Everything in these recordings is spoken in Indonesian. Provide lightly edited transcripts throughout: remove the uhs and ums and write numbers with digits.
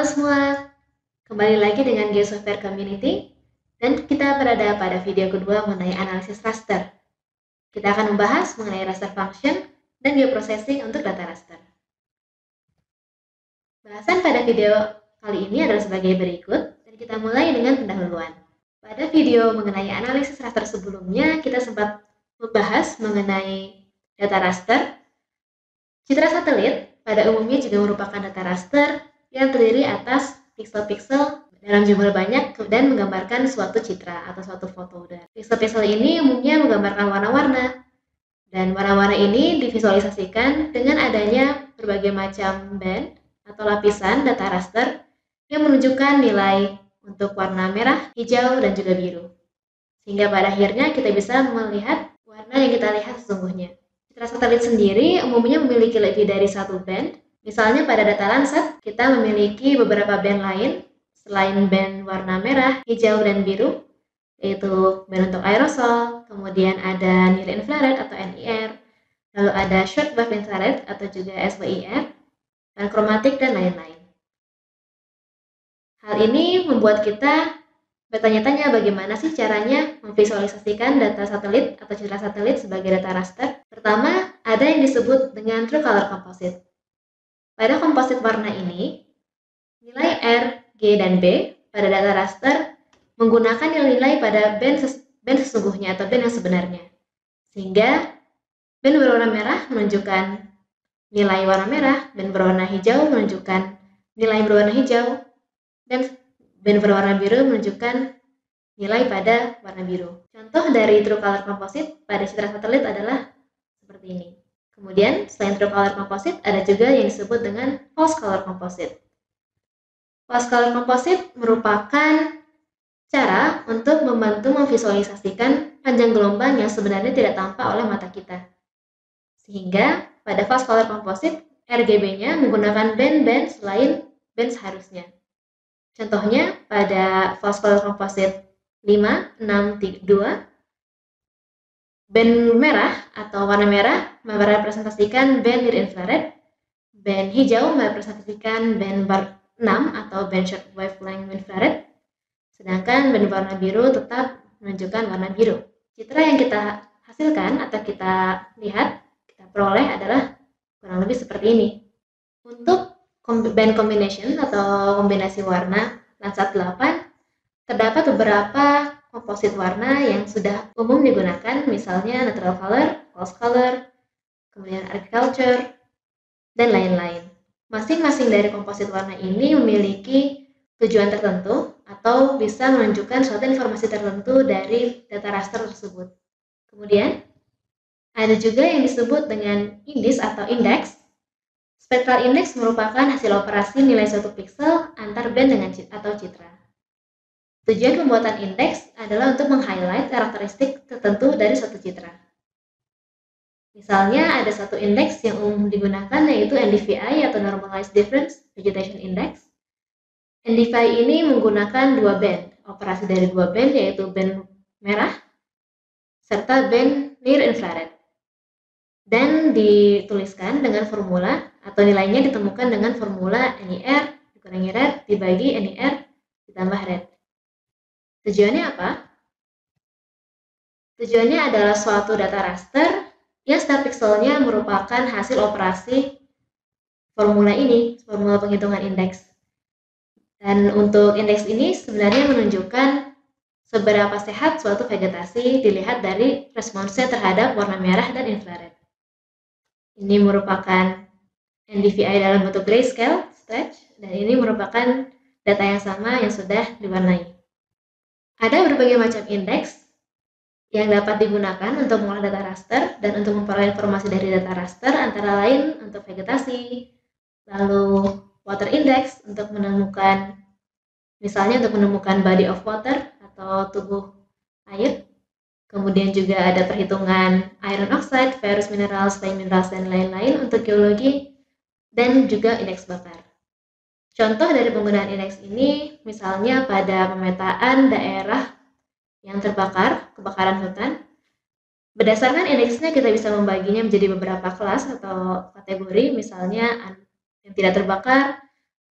semua, kembali lagi dengan Geosoftware Community dan kita berada pada video kedua mengenai analisis raster. Kita akan membahas mengenai raster function dan geoprocessing untuk data raster. Bahasan pada video kali ini adalah sebagai berikut dan kita mulai dengan pendahuluan. Pada video mengenai analisis raster sebelumnya, kita sempat membahas mengenai data raster. Citra satelit pada umumnya juga merupakan data raster yang terdiri atas pixel-pixel dalam jumlah banyak dan menggambarkan suatu citra atau suatu foto. Dan pixel-pixel ini umumnya menggambarkan warna-warna. Dan warna-warna ini divisualisasikan dengan adanya berbagai macam band atau lapisan data raster yang menunjukkan nilai untuk warna merah, hijau, dan juga biru. Sehingga pada akhirnya kita bisa melihat warna yang kita lihat sesungguhnya. Citra satelit sendiri umumnya memiliki lebih dari satu band. Misalnya pada data Landsat, kita memiliki beberapa band lain selain band warna merah, hijau, dan biru, yaitu band untuk aerosol, kemudian ada near infrared atau NIR, lalu ada short wave infrared atau juga SWIR, dan kromatik, dan lain-lain. Hal ini membuat kita bertanya-tanya bagaimana sih caranya memvisualisasikan data satelit atau citra satelit sebagai data raster. Pertama, ada yang disebut dengan True Color Composite. Pada komposit warna ini, nilai R, G, dan B pada data raster menggunakan nilai-nilai pada band sesungguhnya atau band yang sebenarnya. Sehingga band berwarna merah menunjukkan nilai warna merah, band berwarna hijau menunjukkan nilai berwarna hijau, dan band berwarna biru menunjukkan nilai pada warna biru. Contoh dari True Color Composite pada citra satelit adalah seperti ini. Kemudian, selain True Color Composite, ada juga yang disebut dengan False Color Composite. False Color Composite merupakan cara untuk membantu memvisualisasikan panjang gelombang yang sebenarnya tidak tampak oleh mata kita. Sehingga, pada False Color Composite, RGB-nya menggunakan band-band selain band seharusnya. Contohnya, pada False Color Composite 5, 6, 2, band merah atau warna merah merepresentasikan band near infrared, band hijau merepresentasikan band 6 atau band short wavelength infrared, sedangkan band warna biru tetap menunjukkan warna biru. Citra yang kita hasilkan atau kita lihat, kita peroleh adalah kurang lebih seperti ini. Untuk band combination atau kombinasi warna Landsat 8, terdapat beberapa komposit warna yang sudah umum digunakan, misalnya natural color, false color, kemudian agriculture, dan lain-lain. Masing-masing dari komposit warna ini memiliki tujuan tertentu atau bisa menunjukkan suatu informasi tertentu dari data raster tersebut. Kemudian, ada juga yang disebut dengan indis atau indeks. Spectral index merupakan hasil operasi nilai suatu pixel antar band dengan atau citra. Tujuan pembuatan indeks adalah untuk meng-highlight karakteristik tertentu dari suatu citra. Misalnya ada satu indeks yang umum digunakan yaitu NDVI atau Normalized Difference Vegetation Index. NDVI ini menggunakan dua band, operasi dari dua band yaitu band merah serta band near infrared. Dan dituliskan dengan formula atau nilainya ditemukan dengan formula NIR dikurangi red dibagi NIR ditambah red. Tujuannya apa? Tujuannya adalah suatu data raster yang setiap pixelnya merupakan hasil operasi formula ini, formula penghitungan indeks. Dan untuk indeks ini sebenarnya menunjukkan seberapa sehat suatu vegetasi dilihat dari responsnya terhadap warna merah dan infrared. Ini merupakan NDVI dalam bentuk grayscale stretch, dan ini merupakan data yang sama yang sudah diwarnai. Ada berbagai macam indeks yang dapat digunakan untuk mengolah data raster dan untuk memperoleh informasi dari data raster, antara lain untuk vegetasi, lalu water index untuk menemukan, misalnya untuk menemukan body of water atau tubuh air. Kemudian juga ada perhitungan iron oxide, ferrous minerals, clay minerals, dan lain-lain untuk geologi, dan juga indeks bakar. Contoh dari penggunaan indeks ini, misalnya pada pemetaan daerah yang terbakar, kebakaran hutan. Berdasarkan indeksnya kita bisa membaginya menjadi beberapa kelas atau kategori, misalnya yang tidak terbakar,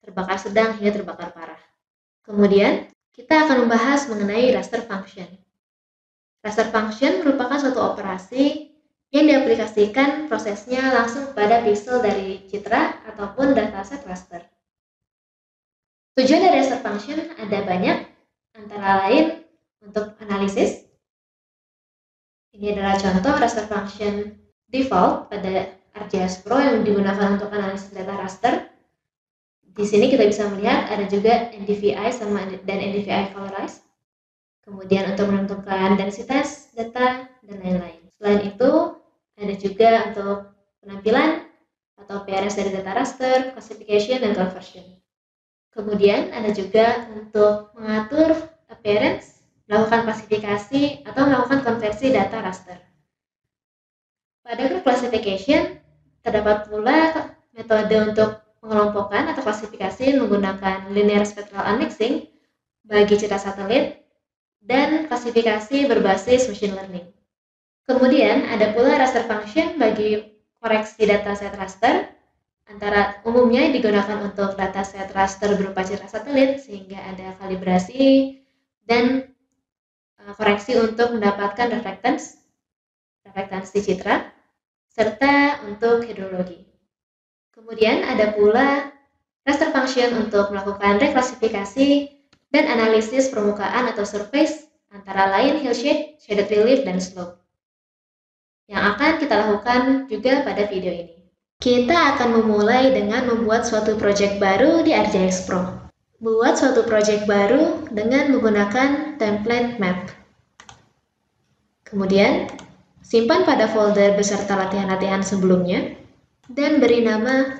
terbakar sedang hingga terbakar parah. Kemudian, kita akan membahas mengenai raster function. Raster function merupakan suatu operasi yang diaplikasikan prosesnya langsung pada pixel dari citra ataupun dataset raster. Tujuan dari raster function ada banyak, antara lain untuk analisis. Ini adalah contoh raster function default pada ArcGIS Pro yang digunakan untuk analisis data raster. Di sini kita bisa melihat ada juga NDVI dan NDVI colorize. Kemudian untuk menentukan densitas data dan lain-lain. Selain itu, ada juga untuk penampilan atau appearance dari data raster, classification, dan conversion. Kemudian ada juga untuk mengatur appearance, melakukan klasifikasi, atau melakukan konversi data raster. Pada grup classification, terdapat pula metode untuk pengelompokan atau klasifikasi menggunakan linear spectral unmixing bagi citra satelit dan klasifikasi berbasis machine learning. Kemudian ada pula raster function bagi koreksi dataset raster, antara umumnya digunakan untuk dataset raster berupa citra satelit sehingga ada kalibrasi dan koreksi untuk mendapatkan reflektansi citra, serta untuk hidrologi. Kemudian ada pula raster function untuk melakukan reklasifikasi dan analisis permukaan atau surface, antara lain hillshade, shaded relief, dan slope, yang akan kita lakukan juga pada video ini. Kita akan memulai dengan membuat suatu project baru di ArcGIS Pro. Buat suatu project baru dengan menggunakan template map. Kemudian, simpan pada folder beserta latihan-latihan sebelumnya dan beri nama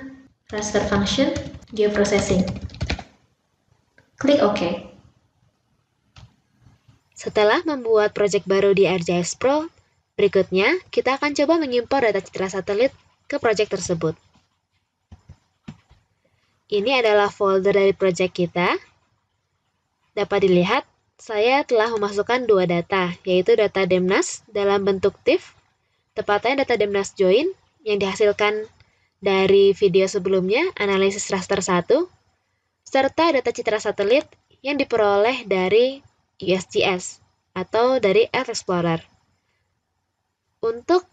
raster function geoprocessing. Klik OK. Setelah membuat project baru di ArcGIS Pro, berikutnya kita akan coba mengimpor data citra satelit ke project tersebut. Ini adalah folder dari project kita. Dapat dilihat, saya telah memasukkan dua data, yaitu data DEMNAS dalam bentuk TIFF, tepatnya data DEMNAS join yang dihasilkan dari video sebelumnya, analisis raster 1, serta data citra satelit yang diperoleh dari USGS atau dari Earth Explorer. Untuk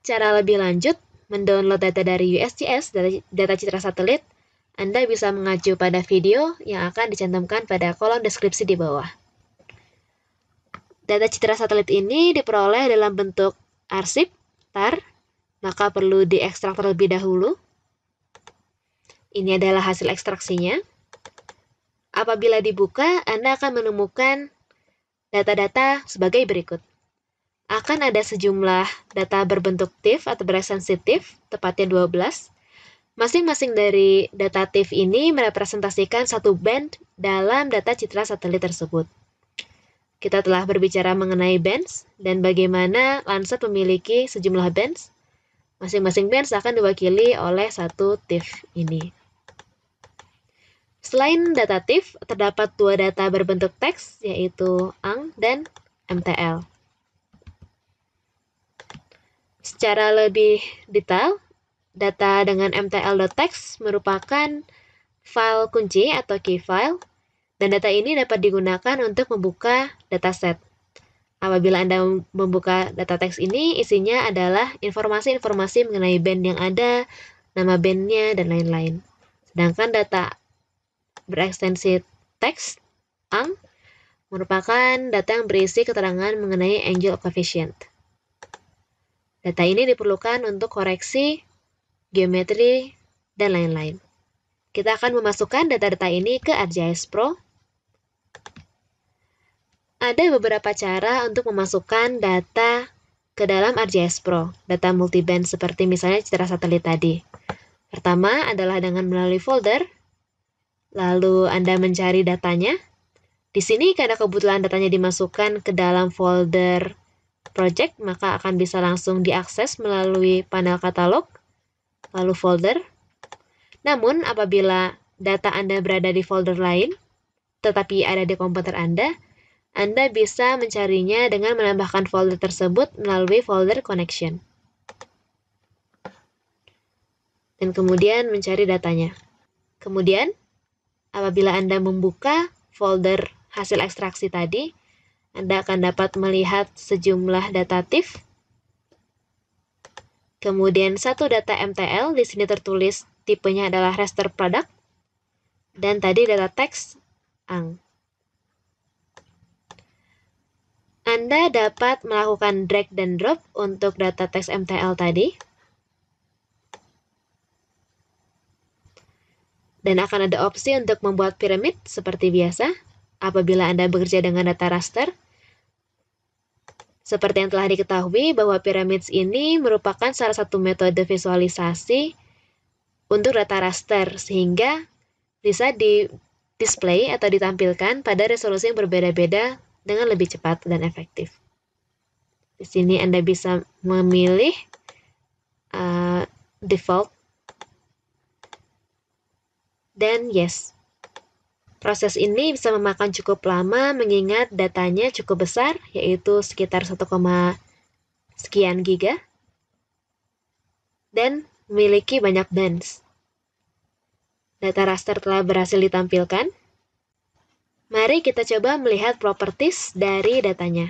cara lebih lanjut, mendownload data dari USGS, data citra satelit, Anda bisa mengacu pada video yang akan dicantumkan pada kolom deskripsi di bawah. Data citra satelit ini diperoleh dalam bentuk arsip, tar, maka perlu diekstrak terlebih dahulu. Ini adalah hasil ekstraksinya. Apabila dibuka, Anda akan menemukan data-data sebagai berikut. Akan ada sejumlah data berbentuk TIFF atau bersensitif, tepatnya 12. Masing-masing dari data TIFF ini merepresentasikan satu band dalam data citra satelit tersebut. Kita telah berbicara mengenai bands dan bagaimana Landsat memiliki sejumlah bands. Masing-masing bands akan diwakili oleh satu TIFF ini. Selain data TIFF, terdapat dua data berbentuk teks, yaitu ANG dan MTL. Secara lebih detail, data dengan MTL.txt merupakan file kunci atau key file, dan data ini dapat digunakan untuk membuka dataset. Apabila Anda membuka data teks ini, isinya adalah informasi-informasi mengenai band yang ada, nama bandnya, dan lain-lain. Sedangkan data berekstensi teks, ANG, merupakan data yang berisi keterangan mengenai angle coefficient. Data ini diperlukan untuk koreksi, geometri, dan lain-lain. Kita akan memasukkan data-data ini ke ArcGIS Pro. Ada beberapa cara untuk memasukkan data ke dalam ArcGIS Pro, data multiband seperti misalnya citra satelit tadi. Pertama adalah dengan melalui folder, lalu Anda mencari datanya. Di sini karena kebetulan datanya dimasukkan ke dalam folder project, maka akan bisa langsung diakses melalui panel katalog, lalu folder. Namun apabila data Anda berada di folder lain, tetapi ada di komputer Anda bisa mencarinya dengan menambahkan folder tersebut melalui folder connection. Dan kemudian mencari datanya. Kemudian, apabila Anda membuka folder hasil ekstraksi tadi, Anda akan dapat melihat sejumlah data TIFF. Kemudian satu data MTL, di sini tertulis tipenya adalah raster product. Dan tadi data teks ANG. Anda dapat melakukan drag dan drop untuk data teks MTL tadi. Dan akan ada opsi untuk membuat piramid seperti biasa apabila Anda bekerja dengan data raster. Seperti yang telah diketahui bahwa pyramids ini merupakan salah satu metode visualisasi untuk data raster sehingga bisa di-display atau ditampilkan pada resolusi yang berbeda-beda dengan lebih cepat dan efektif. Di sini Anda bisa memilih default dan yes. Proses ini bisa memakan cukup lama mengingat datanya cukup besar, yaitu sekitar 1, sekian giga, dan memiliki banyak bands. Data raster telah berhasil ditampilkan. Mari kita coba melihat properties dari datanya.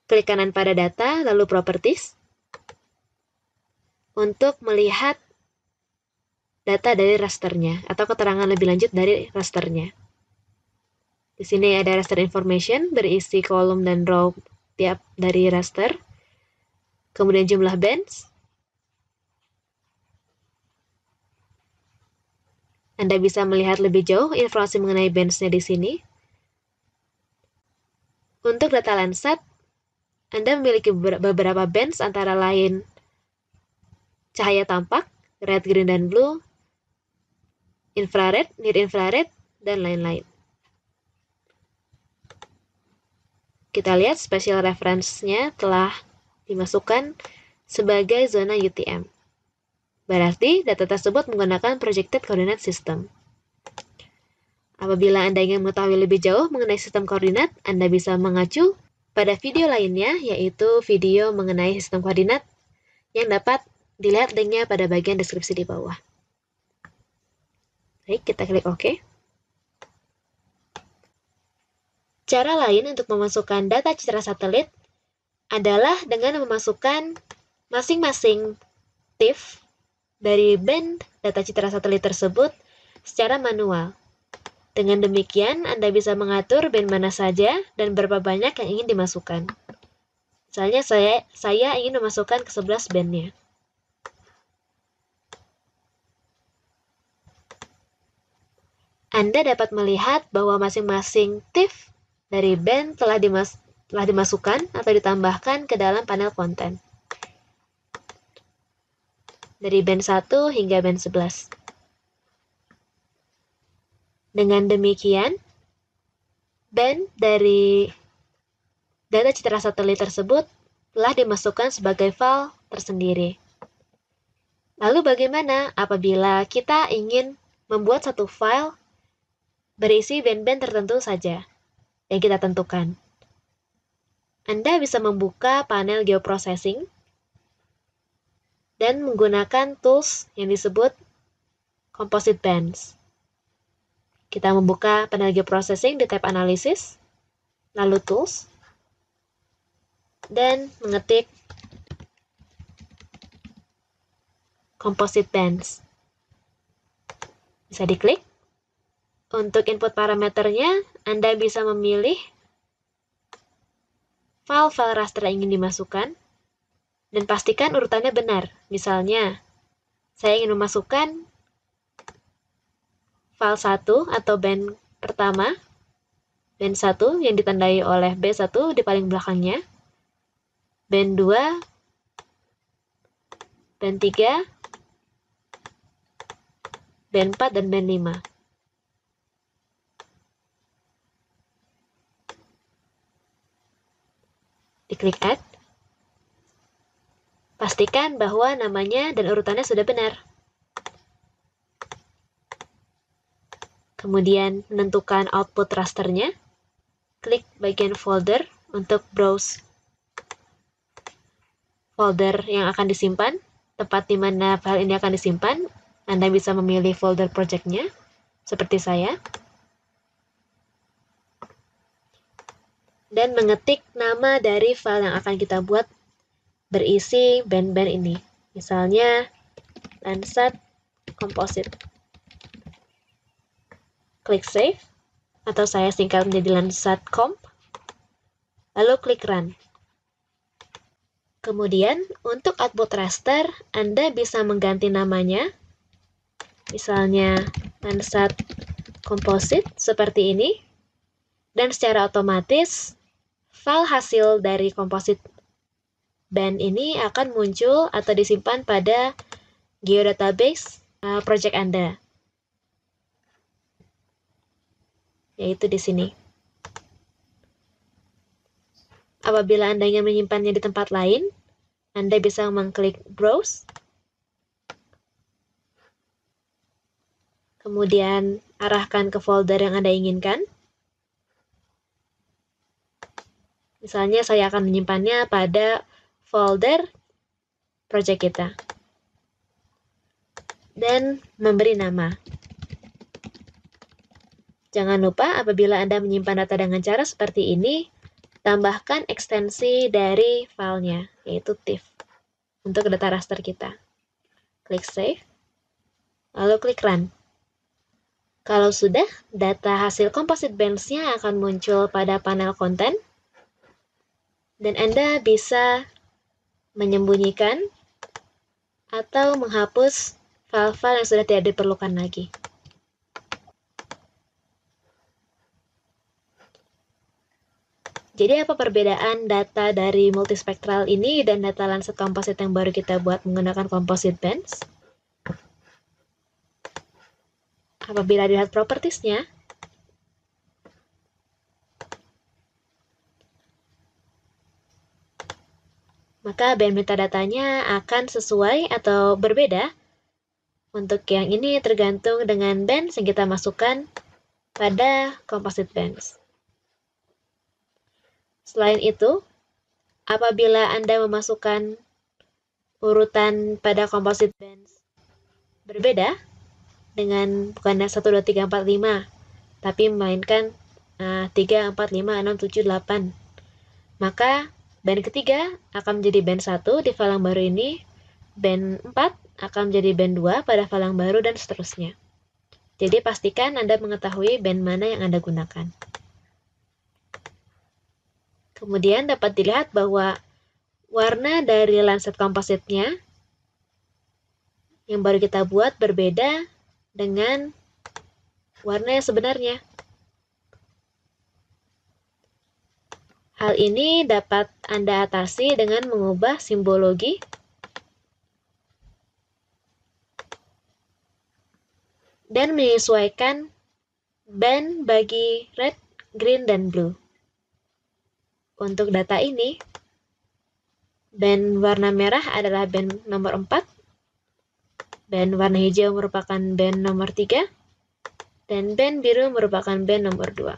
Klik kanan pada data, lalu properties. Untuk melihat data dari rasternya atau keterangan lebih lanjut dari rasternya. Di sini ada raster information berisi kolom dan row tiap dari raster. Kemudian jumlah bands. Anda bisa melihat lebih jauh informasi mengenai bands-nya di sini. Untuk data Landsat, Anda memiliki beberapa bands antara lain cahaya tampak, red, green, dan blue, infrared, near infrared, dan lain-lain. Kita lihat spatial reference-nya telah dimasukkan sebagai zona UTM. Berarti data tersebut menggunakan Projected Coordinate System. Apabila Anda ingin mengetahui lebih jauh mengenai sistem koordinat, Anda bisa mengacu pada video lainnya, yaitu video mengenai sistem koordinat yang dapat dilihat linknya pada bagian deskripsi di bawah. Baik, kita klik OK. Cara lain untuk memasukkan data citra satelit adalah dengan memasukkan masing-masing TIFF dari band data citra satelit tersebut secara manual. Dengan demikian, Anda bisa mengatur band mana saja dan berapa banyak yang ingin dimasukkan. Misalnya saya ingin memasukkan ke 11 bandnya. Anda dapat melihat bahwa masing-masing TIFF dari band telah dimasukkan atau ditambahkan ke dalam panel konten. Dari band 1 hingga band 11. Dengan demikian, band dari data citra satelit tersebut telah dimasukkan sebagai file tersendiri. Lalu bagaimana apabila kita ingin membuat satu file berisi band-band tertentu saja yang kita tentukan? Anda bisa membuka panel geoprocessing dan menggunakan tools yang disebut composite bands. Kita membuka panel geoprocessing di tab Analysis, lalu Tools, dan mengetik composite bands. Bisa diklik. Untuk input parameternya, Anda bisa memilih file-file raster yang ingin dimasukkan, dan pastikan urutannya benar. Misalnya, saya ingin memasukkan file 1 atau band pertama, band 1 yang ditandai oleh B1 di paling belakangnya, band 2, band 3, band 4, dan band 5. Diklik Add. Pastikan bahwa namanya dan urutannya sudah benar. Kemudian menentukan output rasternya. Klik bagian folder untuk browse folder yang akan disimpan, tempat di mana file ini akan disimpan. Anda bisa memilih folder project-nya, seperti saya, dan mengetik nama dari file yang akan kita buat berisi band-band ini. Misalnya, Landsat Composite. Klik Save, atau saya singkat menjadi Landsat Comp, lalu klik Run. Kemudian, untuk output raster, Anda bisa mengganti namanya, misalnya Landsat Composite, seperti ini, dan secara otomatis, file hasil dari composite band ini akan muncul atau disimpan pada geodatabase project Anda, yaitu di sini. Apabila Anda ingin menyimpannya di tempat lain, Anda bisa mengklik Browse, kemudian arahkan ke folder yang Anda inginkan. Misalnya saya akan menyimpannya pada folder project kita. Dan memberi nama. Jangan lupa apabila Anda menyimpan data dengan cara seperti ini, tambahkan ekstensi dari filenya, yaitu TIFF, untuk data raster kita. Klik Save, lalu klik Run. Kalau sudah, data hasil composite bands-nya akan muncul pada panel konten, dan Anda bisa menyembunyikan atau menghapus file-file yang sudah tidak diperlukan lagi. Jadi apa perbedaan data dari multispektral ini dan data Landsat Composite yang baru kita buat menggunakan composite bands? Apabila dilihat propertiesnya, maka band metadatanya akan sesuai atau berbeda. Untuk yang ini tergantung dengan bands yang kita masukkan pada composite bands. Selain itu, apabila Anda memasukkan urutan pada composite bands berbeda, dengan bukannya 1, 2, 3, 4, 5, tapi melainkan 3, 4, 5, 6, 7, 8. Maka band ketiga akan menjadi band 1 di file yang baru ini, band 4 akan menjadi band 2 pada file yang baru, dan seterusnya. Jadi pastikan Anda mengetahui band mana yang Anda gunakan. Kemudian dapat dilihat bahwa warna dari Landsat Composite-nya yang baru kita buat berbeda dengan warna yang sebenarnya. Hal ini dapat Anda atasi dengan mengubah simbologi dan menyesuaikan band bagi red, green, dan blue. Untuk data ini, band warna merah adalah band nomor 4, band warna hijau merupakan band nomor 3, dan band biru merupakan band nomor 2.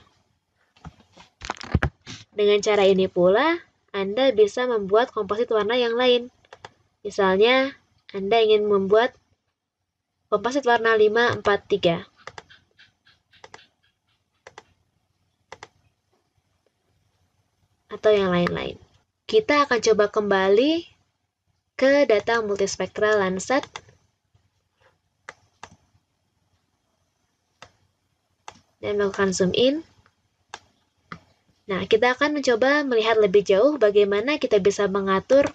Dengan cara ini pula, Anda bisa membuat komposit warna yang lain. Misalnya, Anda ingin membuat komposit warna 5, 4, 3. Atau yang lain-lain. Kita akan coba kembali ke data multispektral Landsat. Dan melakukan zoom in. Nah, kita akan mencoba melihat lebih jauh bagaimana kita bisa mengatur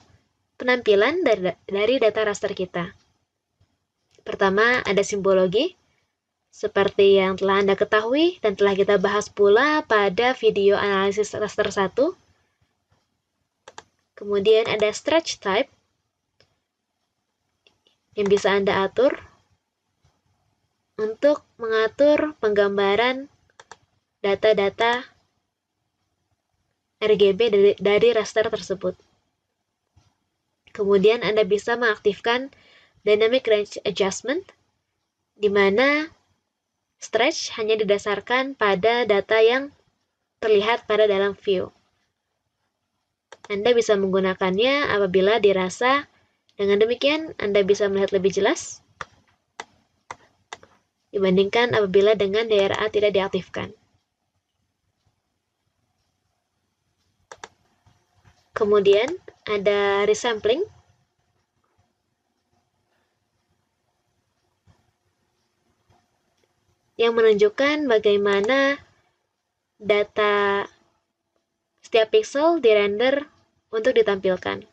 penampilan dari data raster kita. Pertama, ada simbologi, seperti yang telah Anda ketahui dan telah kita bahas pula pada video analisis raster 1. Kemudian ada stretch type, yang bisa Anda atur untuk mengatur penggambaran data-data RGB dari raster tersebut. Kemudian Anda bisa mengaktifkan Dynamic Range Adjustment, di mana stretch hanya didasarkan pada data yang terlihat pada dalam view. Anda bisa menggunakannya apabila dirasa dengan demikian Anda bisa melihat lebih jelas dibandingkan apabila dengan daerah A tidak diaktifkan. Kemudian ada resampling. Yang menunjukkan bagaimana data setiap pixel dirender untuk ditampilkan.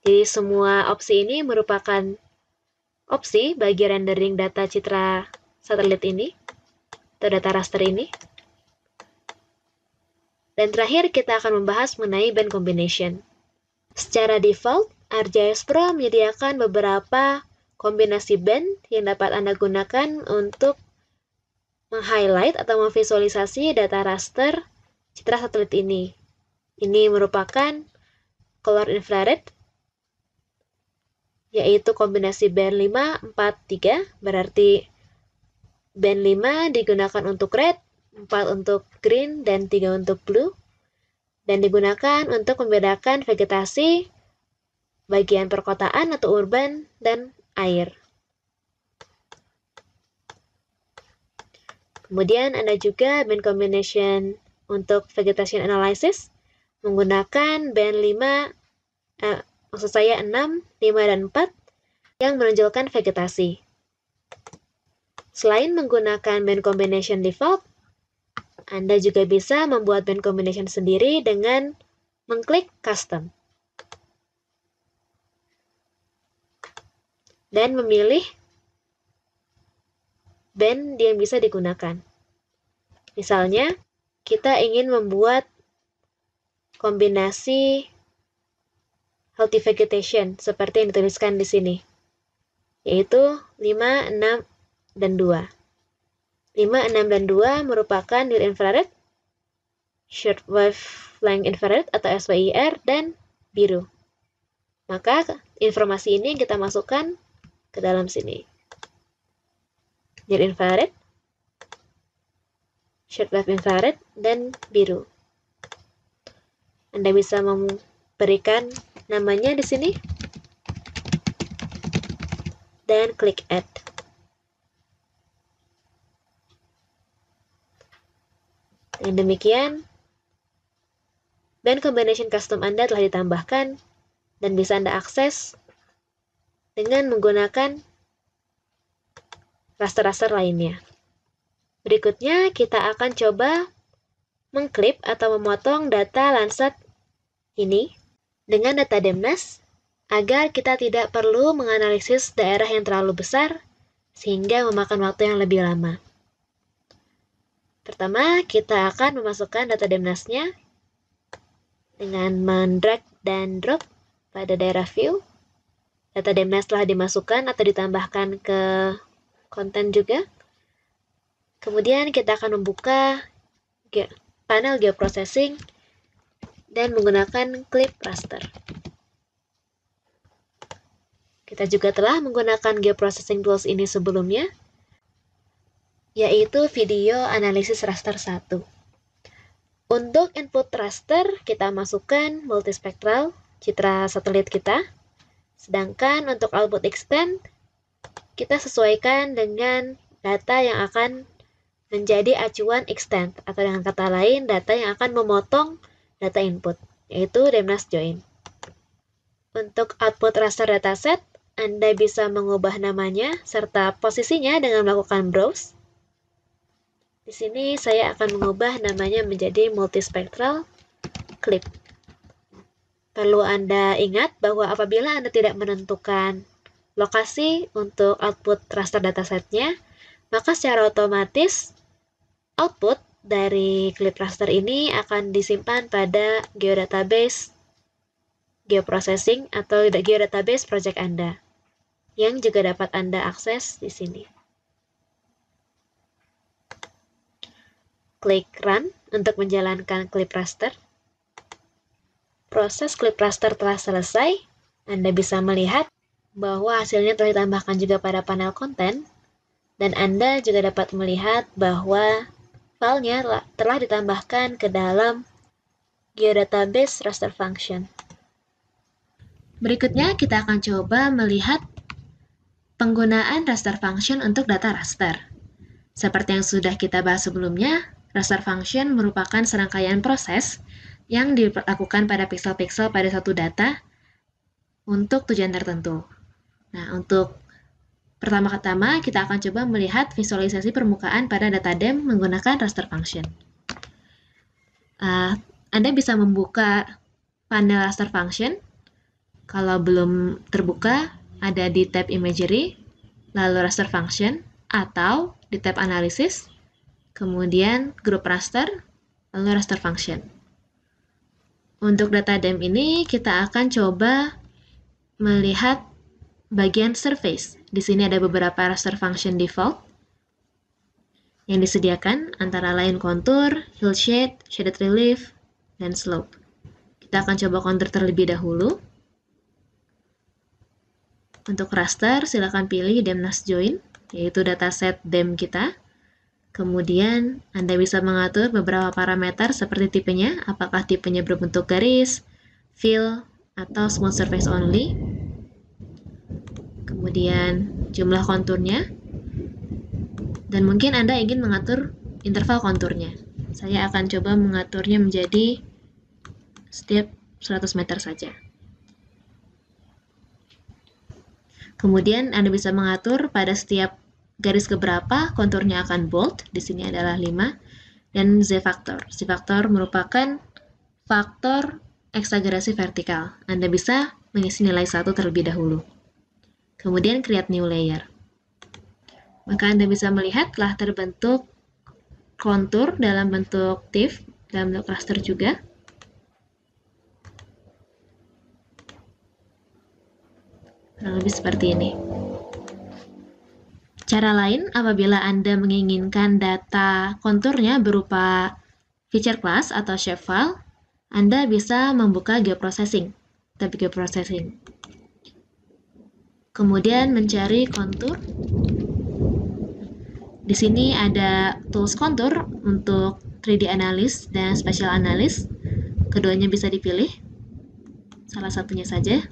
Jadi semua opsi ini merupakan opsi bagi rendering data citra satelit ini, atau data raster ini. Dan terakhir kita akan membahas mengenai band combination. Secara default, ArcGIS Pro menyediakan beberapa kombinasi band yang dapat Anda gunakan untuk meng-highlight atau memvisualisasi data raster citra satelit ini. Ini merupakan color infrared, yaitu kombinasi band 5, 4, 3, berarti band 5 digunakan untuk red, 4 untuk green, dan 3 untuk blue, dan digunakan untuk membedakan vegetasi, bagian perkotaan atau urban, dan air. Kemudian ada juga band combination untuk vegetation analysis menggunakan band 6, 5, dan 4 yang menonjolkan vegetasi. Selain menggunakan band combination default, Anda juga bisa membuat band combination sendiri dengan mengklik custom dan memilih band yang bisa digunakan. Misalnya, kita ingin membuat kombinasi healthy vegetation seperti yang dituliskan di sini, yaitu 5, 6, dan 2. 5, 6, dan 2 merupakan near infrared, short wavelength infrared atau SWIR, dan biru. Maka informasi ini kita masukkan ke dalam sini. Near infrared, short wave infrared, dan biru. Anda bisa memberikan namanya di sini dan klik add. Dengan demikian, band combination custom Anda telah ditambahkan dan bisa Anda akses dengan menggunakan raster-raster lainnya. Berikutnya, kita akan coba mengklip atau memotong data Landsat ini dengan data DMNAS agar kita tidak perlu menganalisis daerah yang terlalu besar sehingga memakan waktu yang lebih lama. Pertama, kita akan memasukkan data DMNAS-nya dengan mendrag dan drop pada daerah view. Data DMNAS telah dimasukkan atau ditambahkan ke konten juga. Kemudian kita akan membuka panel geoprocessing dan menggunakan clip raster. Kita juga telah menggunakan geoprocessing tools ini sebelumnya, yaitu video analisis raster 1. Untuk input raster, kita masukkan multispektral citra satelit kita. Sedangkan untuk output extent, kita sesuaikan dengan data yang akan menjadi acuan extent, atau dengan kata lain, data yang akan memotong data input, yaitu DMNAS join. Untuk output raster dataset, Anda bisa mengubah namanya serta posisinya dengan melakukan browse. Di sini saya akan mengubah namanya menjadi multispectral clip. Perlu Anda ingat bahwa apabila Anda tidak menentukan lokasi untuk output raster datasetnya, maka secara otomatis output dari clip raster ini akan disimpan pada geodatabase geoprocessing atau geodatabase project Anda, yang juga dapat Anda akses di sini. Klik Run untuk menjalankan clip raster. Proses clip raster telah selesai. Anda bisa melihat bahwa hasilnya telah ditambahkan juga pada panel konten, dan Anda juga dapat melihat bahwa filenya telah ditambahkan ke dalam geodatabase raster function. Berikutnya kita akan coba melihat penggunaan raster function untuk data raster. Seperti yang sudah kita bahas sebelumnya, raster function merupakan serangkaian proses yang dilakukan pada pixel-pixel pada satu data untuk tujuan tertentu. Nah, untuk pertama-tama kita akan coba melihat visualisasi permukaan pada data DEM menggunakan raster function. Anda bisa membuka panel raster function. Kalau belum terbuka, ada di tab Imagery, lalu raster function, atau di tab Analysis, kemudian Group Raster, lalu raster function. Untuk data DEM ini, kita akan coba melihat bagian surface. Di sini ada beberapa raster function default yang disediakan, antara lain contour, hillshade, shaded relief, dan slope. Kita akan coba contour terlebih dahulu. Untuk raster, silakan pilih DEMNAS join, yaitu dataset DEM kita. Kemudian, Anda bisa mengatur beberapa parameter seperti tipenya, apakah tipenya berbentuk garis, fill, atau smooth surface only. Kemudian, jumlah konturnya. Dan mungkin Anda ingin mengatur interval konturnya. Saya akan coba mengaturnya menjadi setiap 100 meter saja. Kemudian Anda bisa mengatur pada setiap garis keberapa konturnya akan bold, di sini adalah 5, dan Z-factor. Z-factor merupakan faktor eksagerasi vertikal. Anda bisa mengisi nilai 1 terlebih dahulu. Kemudian create new layer. Maka Anda bisa melihat telah terbentuk kontur dalam bentuk TIFF, dalam bentuk raster juga. Kurang lebih seperti ini. Cara lain, apabila Anda menginginkan data konturnya berupa feature class atau shapefile, Anda bisa membuka geoprocessing, tab geoprocessing. Kemudian mencari kontur. Di sini ada tools kontur untuk 3D analysis dan spatial analysis. Keduanya bisa dipilih, salah satunya saja.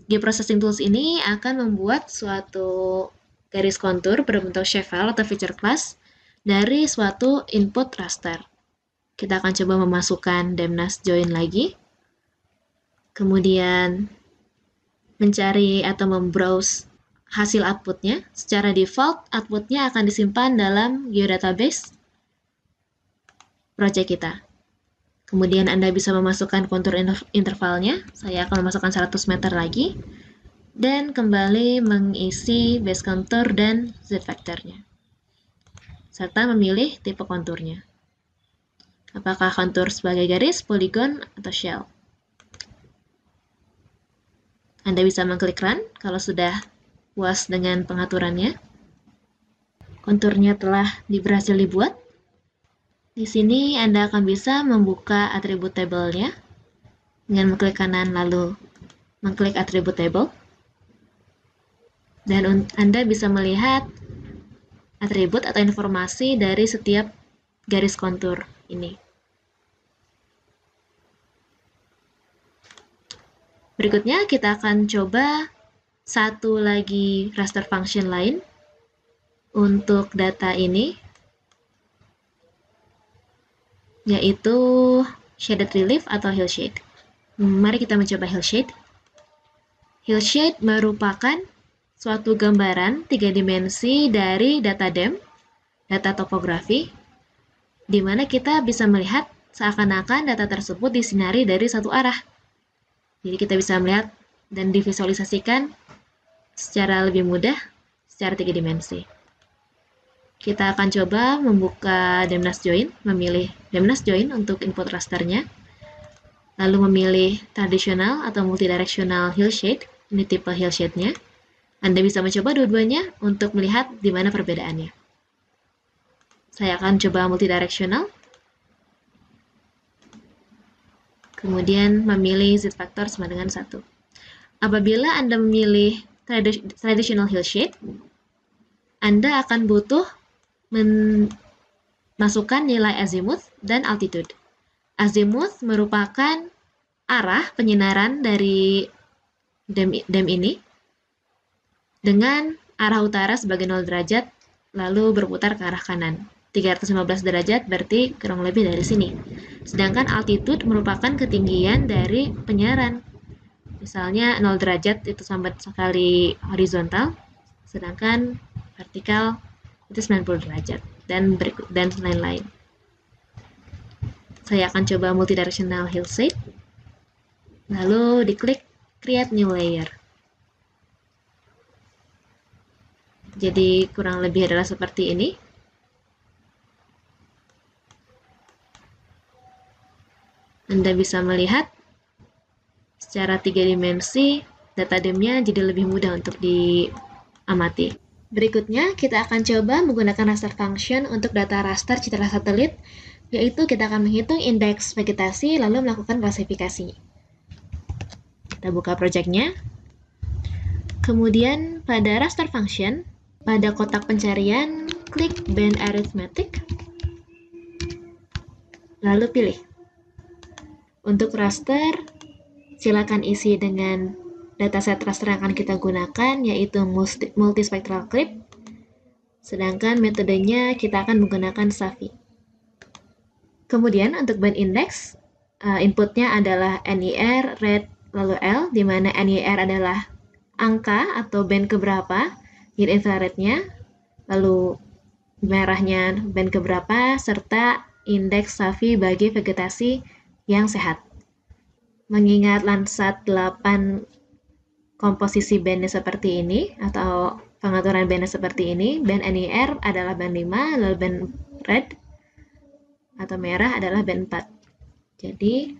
Geoprocessing tools ini akan membuat suatu garis kontur berbentuk shapefile atau feature class dari suatu input raster. Kita akan coba memasukkan DEMNAS join lagi. Kemudian mencari atau membrowse hasil outputnya. Secara default, outputnya akan disimpan dalam geodatabase project kita. Kemudian Anda bisa memasukkan kontur intervalnya. Saya akan memasukkan 100 meter lagi. Dan kembali mengisi base contour dan Z-factornya. Serta memilih tipe konturnya. Apakah kontur sebagai garis, polygon, atau shell. Anda bisa mengklik Run kalau sudah puas dengan pengaturannya. Konturnya telah berhasil dibuat. Di sini Anda akan bisa membuka atribut table-nya dengan mengklik kanan lalu mengklik atribut table. Dan Anda bisa melihat atribut atau informasi dari setiap garis kontur ini. Berikutnya kita akan coba satu lagi raster function lain untuk data ini, yaitu shaded relief atau hillshade. Mari kita mencoba hillshade. Hillshade merupakan suatu gambaran 3 dimensi dari data DEM, data topografi, di mana kita bisa melihat seakan-akan data tersebut disinari dari satu arah. Jadi kita bisa melihat dan divisualisasikan secara lebih mudah secara 3 dimensi. Kita akan coba membuka DEMNAS join, memilih DEMNAS join untuk input rasternya, lalu memilih tradisional atau multidirectional hillshade, ini tipe hillshade-nya. Anda bisa mencoba dua-duanya untuk melihat di mana perbedaannya. Saya akan coba multidirectional, kemudian memilih Z-factor sama dengan 1. Apabila Anda memilih traditional hillshade, Anda akan butuh masukkan nilai azimuth dan altitude. Azimuth merupakan arah penyinaran dari dam ini dengan arah utara sebagai 0 derajat, lalu berputar ke arah kanan. 315 derajat berarti kurang lebih dari sini. Sedangkan altitude merupakan ketinggian dari penyiaran. Misalnya 0 derajat itu sama sekali horizontal, sedangkan vertikal itu 90 derajat dan lain-lain. Saya akan coba multidirectional hillside, lalu diklik create new layer. Jadi kurang lebih adalah seperti ini. Anda bisa melihat secara 3 dimensi data DEM-nya jadi lebih mudah untuk diamati. Berikutnya, kita akan coba menggunakan raster function untuk data raster citra satelit, yaitu kita akan menghitung indeks vegetasi lalu melakukan klasifikasi. Kita buka project-nya. Kemudian pada raster function, pada kotak pencarian, klik band arithmetic, lalu pilih. Untuk raster, silakan isi dengan dataset raster yang akan kita gunakan, yaitu multispectral clip. Sedangkan metodenya kita akan menggunakan SAVI. Kemudian untuk band index, inputnya adalah NIR, red, lalu L, di mana NIR adalah angka atau band keberapa, near infrarednya, lalu merahnya band keberapa, serta indeks SAVI bagi vegetasi yang sehat. Mengingat Landsat 8 komposisi bandnya seperti ini, atau pengaturan bandnya seperti ini, band NIR adalah band 5, lalu band red atau merah adalah band 4. Jadi,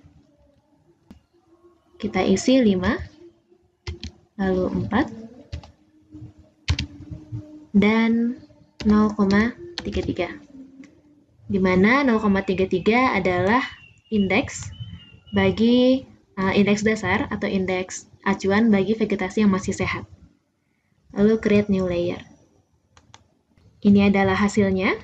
kita isi 5, lalu 4, dan 0,33. Di mana 0,33 adalah indeks bagi indeks dasar atau indeks acuan bagi vegetasi yang masih sehat. Lalu create new layer. Ini adalah hasilnya.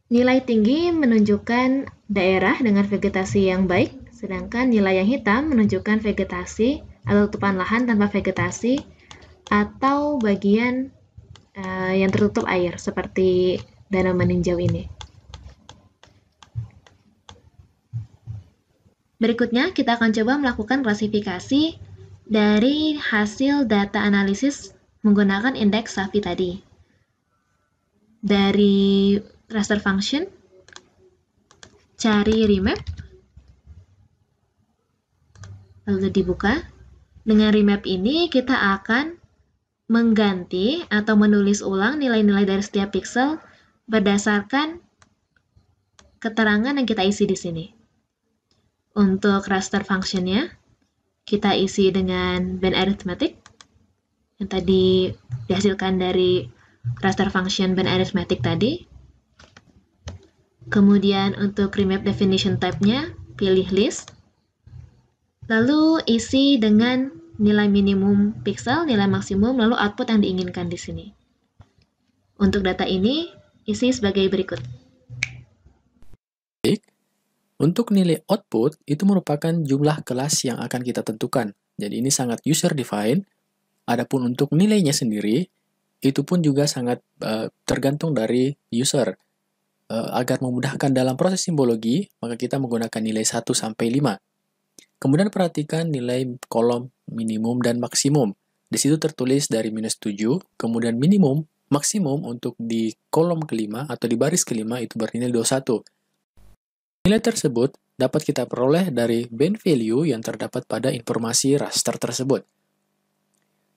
Nilai tinggi menunjukkan daerah dengan vegetasi yang baik, sedangkan nilai yang hitam menunjukkan vegetasi atau tutupan lahan tanpa vegetasi atau bagian yang tertutup air seperti danau meninjau ini. Berikutnya, kita akan coba melakukan klasifikasi dari hasil data analisis menggunakan indeks SAVI tadi. Dari raster function, cari remap, lalu dibuka. Dengan remap ini, kita akan mengganti atau menulis ulang nilai-nilai dari setiap pixel berdasarkan keterangan yang kita isi di sini. Untuk raster function-nya, kita isi dengan band arithmetic yang tadi dihasilkan dari raster function band arithmetic tadi. Kemudian untuk remap definition type-nya, pilih list. Lalu isi dengan nilai minimum pixel, nilai maksimum, lalu output yang diinginkan di sini. Untuk data ini, isi sebagai berikut. Untuk nilai output, itu merupakan jumlah kelas yang akan kita tentukan. Jadi ini sangat user-defined. Adapun untuk nilainya sendiri, itu pun juga sangat tergantung dari user. Agar memudahkan dalam proses simbologi, maka kita menggunakan nilai 1 sampai 5. Kemudian perhatikan nilai kolom minimum dan maksimum. Di situ tertulis dari -7, kemudian minimum, maksimum untuk di kolom kelima atau di baris kelima itu bernilai 21. Nilai tersebut dapat kita peroleh dari band value yang terdapat pada informasi raster tersebut.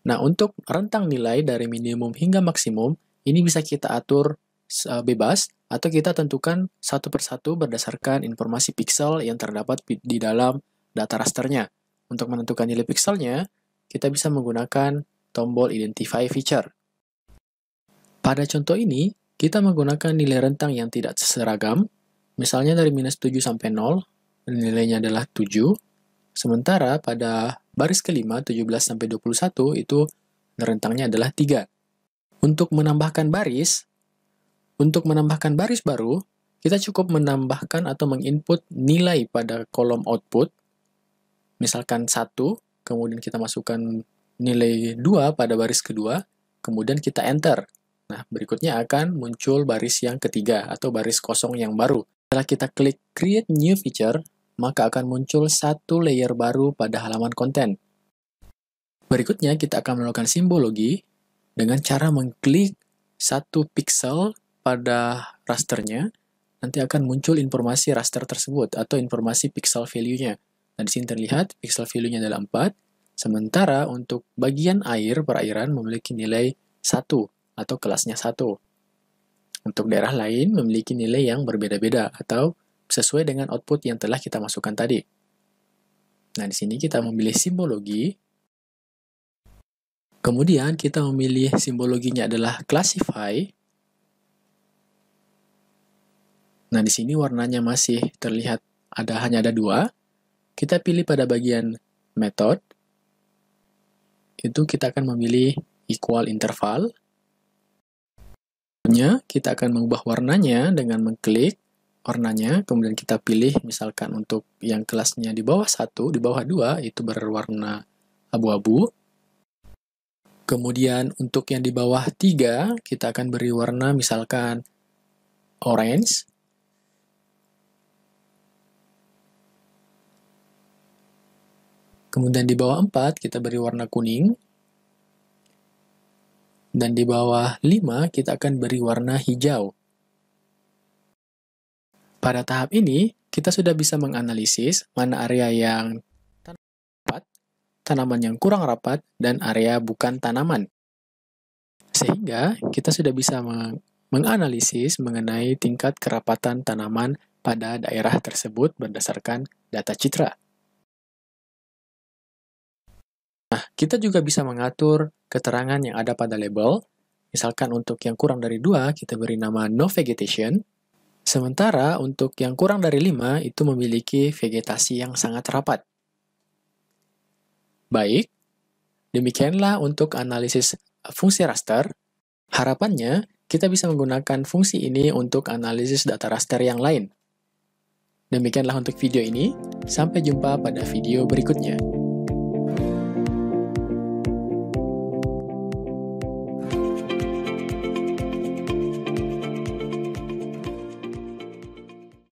Nah, untuk rentang nilai dari minimum hingga maksimum, ini bisa kita atur bebas atau kita tentukan satu persatu berdasarkan informasi pixel yang terdapat di dalam data rasternya. Untuk menentukan nilai pixelnya, kita bisa menggunakan tombol Identify Feature. Pada contoh ini, kita menggunakan nilai rentang yang tidak seragam, misalnya dari -7 sampai 0, nilainya adalah 7. Sementara pada baris kelima, 17 sampai 21, itu rentangnya adalah 3. Untuk menambahkan baris baru, kita cukup menambahkan atau menginput nilai pada kolom output, misalkan 1, kemudian kita masukkan nilai 2 pada baris kedua, kemudian kita enter. Nah, berikutnya akan muncul baris yang ketiga atau baris kosong yang baru. Setelah kita klik Create New Feature, maka akan muncul satu layer baru pada halaman konten. Berikutnya, kita akan melakukan simbologi dengan cara mengklik satu pixel pada rasternya. Nanti akan muncul informasi raster tersebut atau informasi pixel value-nya. Nah, di sini terlihat pixel value-nya adalah 4, sementara untuk bagian air, perairan memiliki nilai 1 atau kelasnya 1. Untuk daerah lain memiliki nilai yang berbeda-beda atau sesuai dengan output yang telah kita masukkan tadi. Nah, di sini kita memilih simbologi. Kemudian kita memilih simbologinya adalah classify. Nah, di sini warnanya masih terlihat hanya ada 2. Kita pilih pada bagian method. Itu kita akan memilih equal interval. Kita akan mengubah warnanya dengan mengklik warnanya, kemudian kita pilih misalkan untuk yang kelasnya di bawah 1, di bawah 2 itu berwarna abu-abu. Kemudian untuk yang di bawah 3 kita akan beri warna misalkan orange. Kemudian di bawah 4 kita beri warna kuning. Dan di bawah 5 kita akan beri warna hijau. Pada tahap ini, kita sudah bisa menganalisis mana area yang rapat, tanaman yang kurang rapat, dan area bukan tanaman. Sehingga kita sudah bisa menganalisis mengenai tingkat kerapatan tanaman pada daerah tersebut berdasarkan data citra. Nah, kita juga bisa mengatur keterangan yang ada pada label. Misalkan untuk yang kurang dari 2, kita beri nama no vegetation. Sementara untuk yang kurang dari 5, itu memiliki vegetasi yang sangat rapat. Baik, demikianlah untuk analisis fungsi raster. Harapannya, kita bisa menggunakan fungsi ini untuk analisis data raster yang lain. Demikianlah untuk video ini. Sampai jumpa pada video berikutnya.